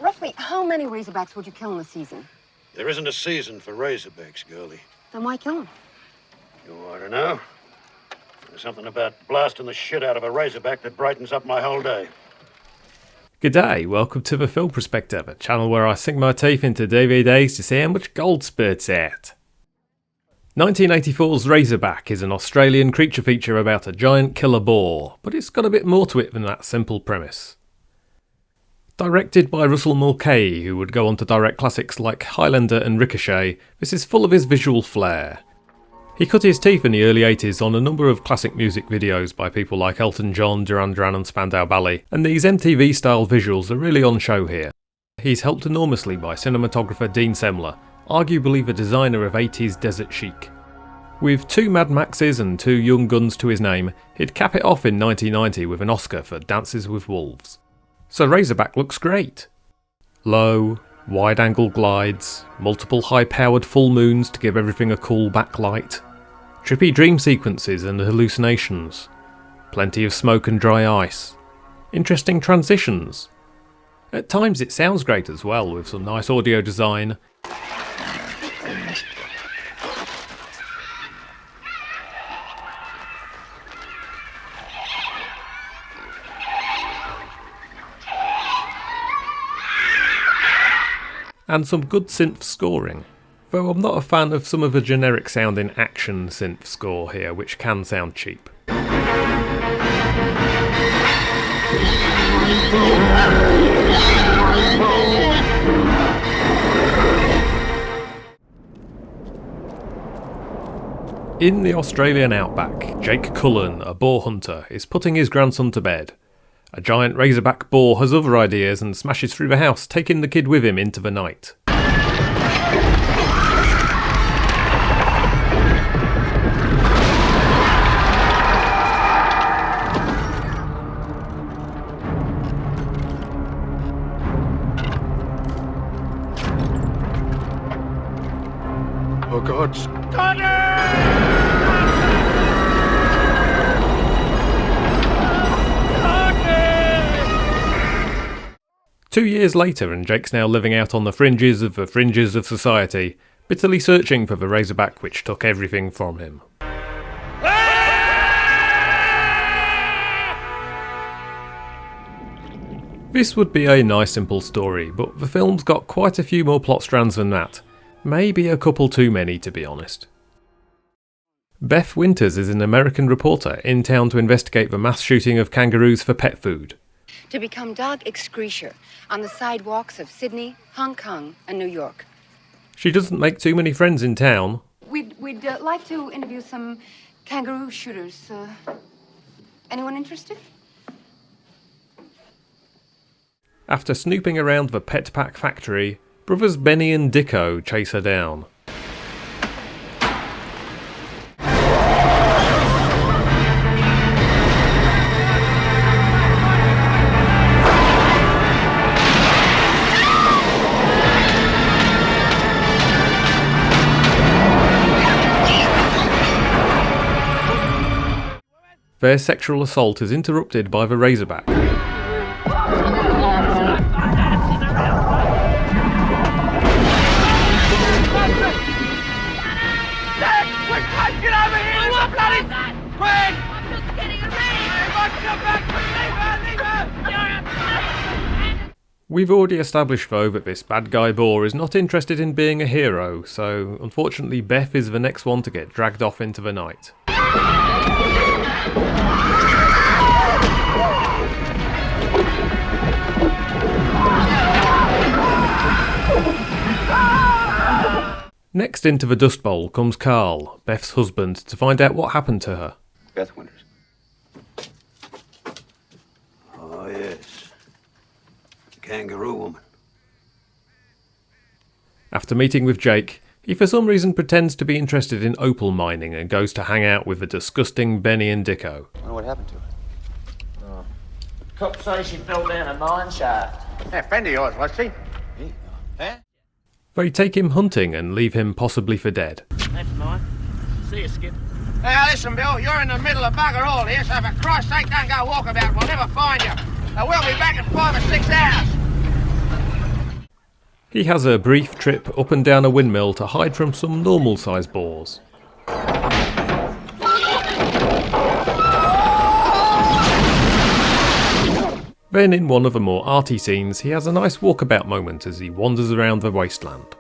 Roughly how many Razorbacks would you kill in a season? There isn't a season for Razorbacks, girlie. Then why kill them? You want to know? There's something about blasting the shit out of a Razorback that brightens up my whole day. G'day, welcome to the Film Prospector, the channel where I sink my teeth into DVDs to see how much gold spurts out. 1984's Razorback is an Australian creature feature about a giant killer boar, but it's got a bit more to it than that simple premise. Directed by Russell Mulcahy, who would go on to direct classics like Highlander and Ricochet, this is full of his visual flair. He cut his teeth in the early 80s on a number of classic music videos by people like Elton John, Duran Duran and Spandau Ballet, and these MTV-style visuals are really on show here. He's helped enormously by cinematographer Dean Semler, arguably the designer of 80s desert chic. With 2 Mad Maxes and 2 Young Guns to his name, he'd cap it off in 1990 with an Oscar for Dances with Wolves. So Razorback looks great. Low, wide-angle glides, multiple high-powered full moons to give everything a cool backlight, trippy dream sequences and hallucinations, plenty of smoke and dry ice, interesting transitions. At times it sounds great as well, with some nice audio design, and some good synth scoring, though I'm not a fan of some of the generic sounding action synth score here, which can sound cheap. In the Australian outback, Jake Cullen, a boar hunter, is putting his grandson to bed. A giant Razorback boar has other ideas and smashes through the house, taking the kid with him into the night. Oh God. Thunder! 2 years later, and Jake's now living out on the fringes of society, bitterly searching for the Razorback which took everything from him. This would be a nice simple story, but the film's got quite a few more plot strands than that. Maybe a couple too many, to be honest. Beth Winters is an American reporter in town to investigate the mass shooting of kangaroos for pet food. To become dog excretia on the sidewalks of Sydney, Hong Kong and New York. She doesn't make too many friends in town. We'd like to interview some kangaroo shooters. Anyone interested? After snooping around the Pet Pack factory, brothers Benny and Dicko chase her down. Their sexual assault is interrupted by the Razorback. We've already established though that this bad guy boar is not interested in being a hero, so unfortunately Beth is the next one to get dragged off into the night. Next into the Dust Bowl comes Carl, Beth's husband, to find out what happened to her. Beth Winters. Oh, yes. The kangaroo woman. After meeting with Jake, he for some reason pretends to be interested in opal mining and goes to hang out with the disgusting Benny and Dicko. I wonder what happened to her. Oh. Cops say she fell down a mine shaft. A friend of yours, was she? Huh? They take him hunting and leave him possibly for dead. That's mine. See you, Skip. Now listen, Bill, you're in the middle of bugger all here, so for Christ's sake don't go walkabout. We'll never find you. We'll be back in 5 or 6 hours. He has a brief trip up and down a windmill to hide from some normal-sized boars. Then in one of the more arty scenes, he has a nice walkabout moment as he wanders around the wasteland.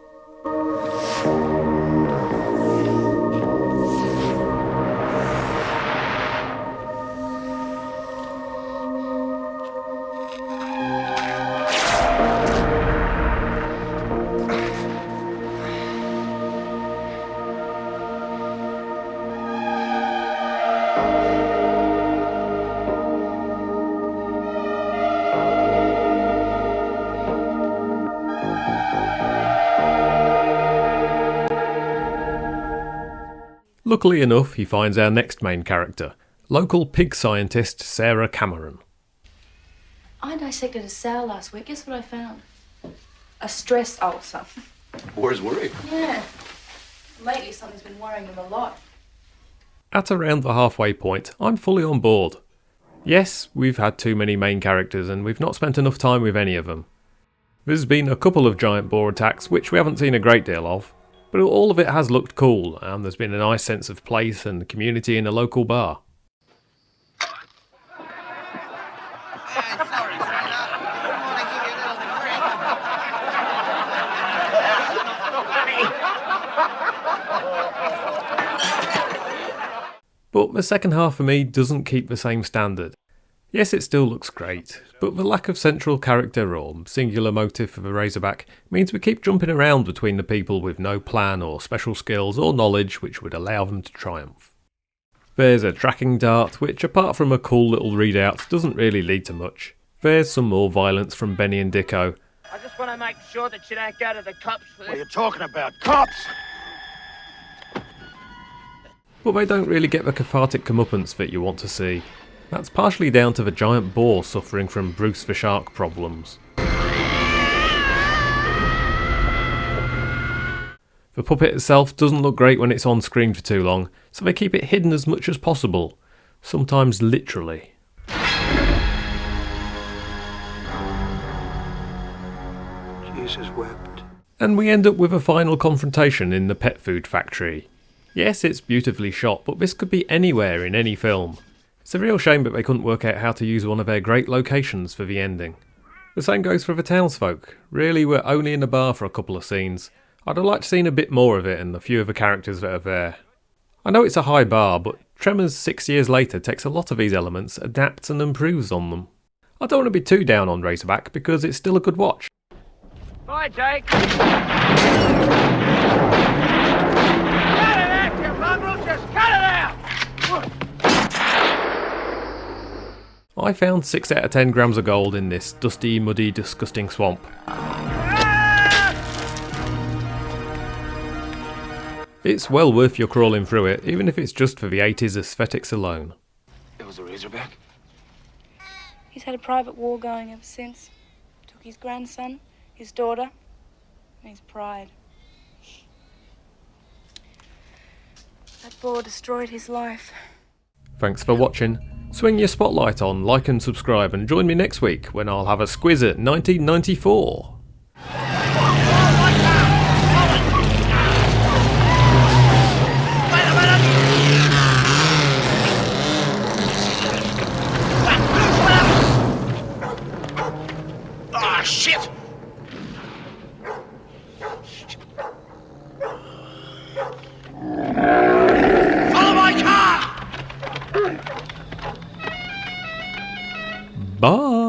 Luckily enough, he finds our next main character, local pig scientist Sarah Cameron. I dissected a sow last week. Guess what I found? A stress ulcer. Boars worry. Yeah. Lately something's been worrying them a lot. At around the halfway point, I'm fully on board. Yes, we've had too many main characters and we've not spent enough time with any of them. There's been a couple of giant boar attacks which we haven't seen a great deal of, but all of it has looked cool, and there's been a nice sense of place and community in a local bar. Sorry, Sailor. I want to give you a little drink. But the second half for me doesn't keep the same standard. Yes, it still looks great, but the lack of central character or singular motive for the Razorback means we keep jumping around between the people with no plan or special skills or knowledge which would allow them to triumph. There's a tracking dart, which apart from a cool little readout doesn't really lead to much. There's some more violence from Benny and Dicko. I just want to make sure that you don't go to the cops for What are this. you talking about? Cops! But they don't really get the cathartic comeuppance that you want to see. That's partially down to the giant boar suffering from Bruce the Shark problems. The puppet itself doesn't look great when it's on screen for too long, so they keep it hidden as much as possible, sometimes literally. Jesus wept. And we end up with a final confrontation in the pet food factory. Yes, it's beautifully shot, but this could be anywhere in any film. It's a real shame that they couldn't work out how to use one of their great locations for the ending. The same goes for the townsfolk. Really, we're only in the bar for a couple of scenes. I'd have liked to seen a bit more of it and a few of the characters that are there. I know it's a high bar, but Tremors 6 years later takes a lot of these elements, adapts and improves on them. I don't want to be too down on Razorback because it's still a good watch. Bye, Jake. Cut it out, you mongrel! Just cut it out! I found 6 out of 10 grams of gold in this dusty, muddy, disgusting swamp. It's well worth your crawling through it, even if it's just for the 80s aesthetics alone. It was a Razorback? He's had a private war going ever since. Took his grandson, his daughter, and his pride. That boar destroyed his life. Thanks for watching. Swing your spotlight on, like and subscribe, and join me next week when I'll have a squiz at 1994. Ah, shit! Follow my car! Bye!